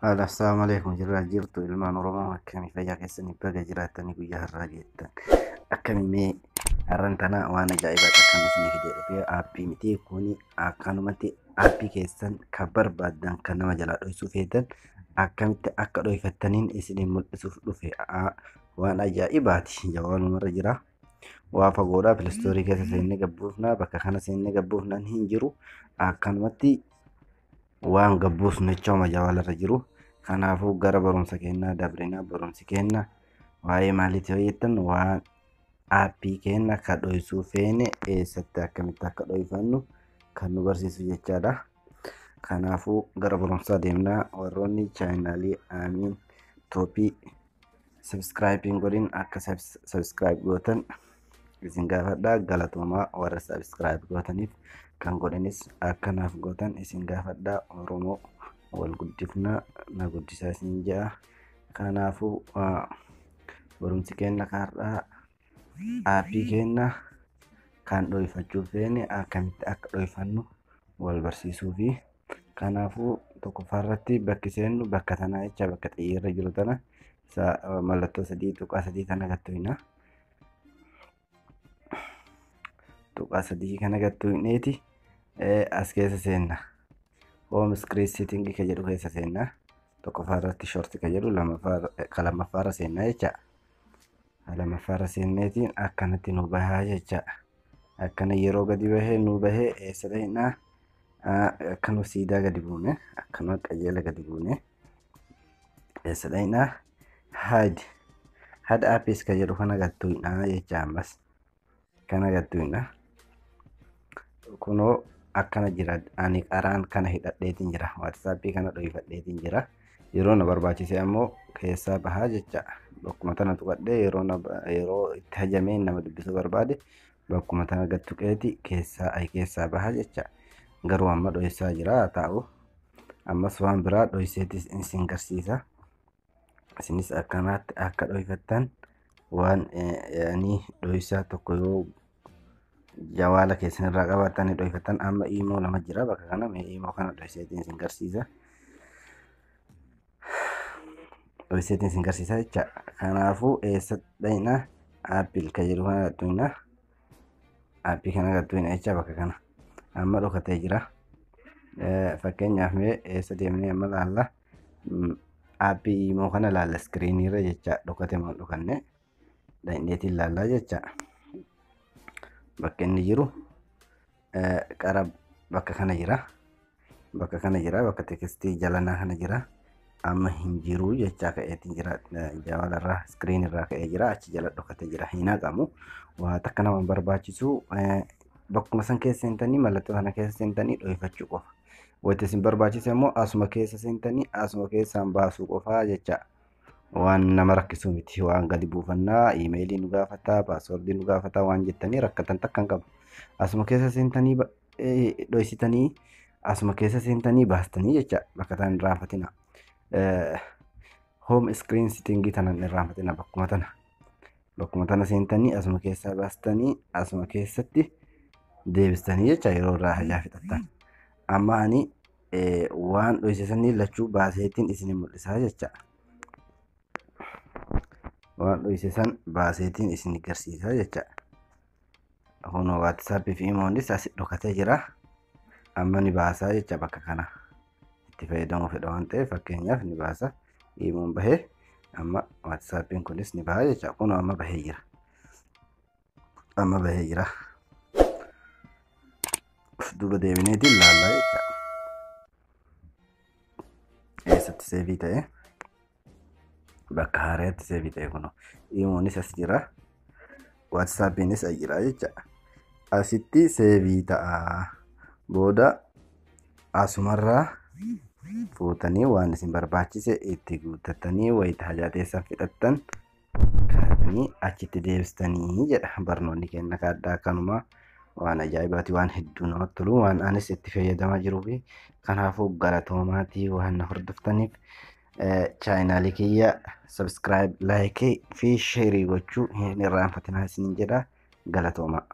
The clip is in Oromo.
Assalamualaikum jirra jirtu ilmaan Oromoo akkamii fayyaa keessanii baga jiraatanii guyyaa har'aa geettan akkamii har'an tana waan ajaa'ibaa akkam isinii fidee dhufee aappii miti kuni akkanumatti aappii keessan kan barbaaddan kan nama jalaa dhoksuu feetan akkamitti akka dhoksifattaniin isinii mul'isuuf dhufe waan ajaa'ibaati jawaanumarra jira. Waa fagoodhaa pilistoorii keessa seennee gabbuufnaa bakka kana seennee gabbuufnaan hin jiru akkanumatti waan gabbuusnu jechuudha jawaalarra jiru. Kanaafuu gara barumsa kennaa dabrinaa barumsi kenna waa'ee maaliitii hojjetan waan aappii kenna kan dhoksuu feene eessatti akkamitti akka dhoksifannu kan nu barsiisu jechaadha. Kanaafuu gara barumsaa deemnaa warroonni chaanaalii aamiin tooppii sabskraayibiin godhin akka sabskraayib gootan isin gaafadhaa. Galatoomaa warra sabskraayib gootaniif kan godhanis akkanaaf gootan isin gaafadhaa. Oromoo wal guddifna na guddisaa isin jaa. Kanaafuu barumsi kenna kaardhaa aappii kenna kan dhoksifachuu feene akkamitti akka dhoksifannu wal barsiisuu fi kanaafuu tokkoffaarratti bakki seennu bakka tanaa jecha bakka xiyyeerra jiru tana mallattoo sadii tuqaa sadii kana gattuina. Tuqaa sadii kana gattuineeti as keessa seenna. Home screen setting ka jedhu keessa seenna. Tokkoffaarratti short ka jedhu lammaffaarra seenna jecha. Lammaffaarra seenneetiin akkanatti nu bahaa jecha. Akkana yeroo gadi bahee nu bahee eessa dhahinaa akkanu siidaa gadi buune akkanu qajeela gadi buune eessa dhahinaa had apps ka jedhu kana gattuinaa jecha. Ammas kana gattuinaa kunoo akkana jira. Ani qaraan kana hidhadheetiin jira. WhatsApp kana dhoksifadheetiin jira. Yeroo na barbaachise ammoo keessaa bahaa jecha. Bakkuma tana tuqadhee yeroo itti hajamee nama dubbisuu barbaade bakkuma tana gattuqeeti keessaa bahaa jecha. Garuu amma dhoksisaa jira taa'u. Ammas waan biraa dhoksiseetis isin garsiisa. Isinis akkanaatti akka dhoksifattan waan dhoksisaa tokko yoo jawaala keessan irraa qabaatanii dhoksifatan amma iimoo lama jira bakka kana iimoo kana dhoksiseetiin isin garsiisa. Dhoksiseetiin isin garsiisa jecha. Kanaafuu eessa dhahinaa aappii ka jedhu kana gattuinaa. Aappii kana gattuina jecha bakka kana amma dhokatee jira. Fakkeenyaaf mee eessa deemnee amma laalla aappii iimoo kana laalla iskiriiniirra jecha. Dhokate moo dhokanne dhahineetiin laallaa jecha. Bakka inni jiru qara bakka kana jira. Bakka kana jira bakka tekstii jalanaa kana jira. Amma hin jiru jecha ka'eetiin jira. Jawaalarraa iskiriinirraa ka'ee jira. Achi jala dhokatee jira. Hin haqamu. Waa takka nama barbaachisu bakkuma san keessa seentanii mallattoo sana keessa seentanii dhoksifachuu qofa. Wanti isin barbaachise immoo asuma keessa seentanii asuma keessaan baasuu qofaa jecha. Waan nama rakkisu miti. Waan gadi buufannaa iimeelii nu gaafataa paaswordii nu gaafataa waan jettanii rakkatan takka hin qabu. Asuma keessa seentanii dhoksitanii asuma keessa seentanii baastanii jecha. Bakka tan irraanfatina. Home screen setting tanan irraanfatina bakkuma tana. Bakkuma tana seentanii asuma keessaa baastanii asuma keessatti deebistanii jecha yeroo irraa hajaa fixattan. Amma ani waan dhoksisanii lachuu baaseetiin isin mul'isaa jecha. Waan dhoksisan baaseetiin isin garsiisaa jecha. Kunoo WhatsApp fi iimoonis as dhokatee jira. Amma ni baasaa jecha bakka kana. Itti fayyadamuu fedha waan ta'eef fakkeenyaaf ni baasa. Iimoon bahee amma WhatsAppiin kunis ni baha jecha. Kunoo amma bahee jira. Amma bahee jira. Duuba deebineetiin laallaa jecha. Eessatti seevii ta'e? Bakka haaraatti seevii ta'e kunoo. Iimoonis as jira. WhatsAppiinis as jira jecha. Asitti seevii ta'a. Booda asumarraa fuutanii waan isin barbaachise itti guuttatanii wayita hajaa teessan fixattan kaatanii achitti deebistanii jedha. Barnoonni kenna kaaddaa kanuma waan ajaa'ibaati waan hedduu namatti tolu waan anis itti fayyadamaa jiruu fi kanaafuu galatoomaatii waan na hordoftaniif chaanaalii kiyya sabskraayib laayikii fi sheerii gochuu hin irraanfatinaa isin jedha. Galatoomaa.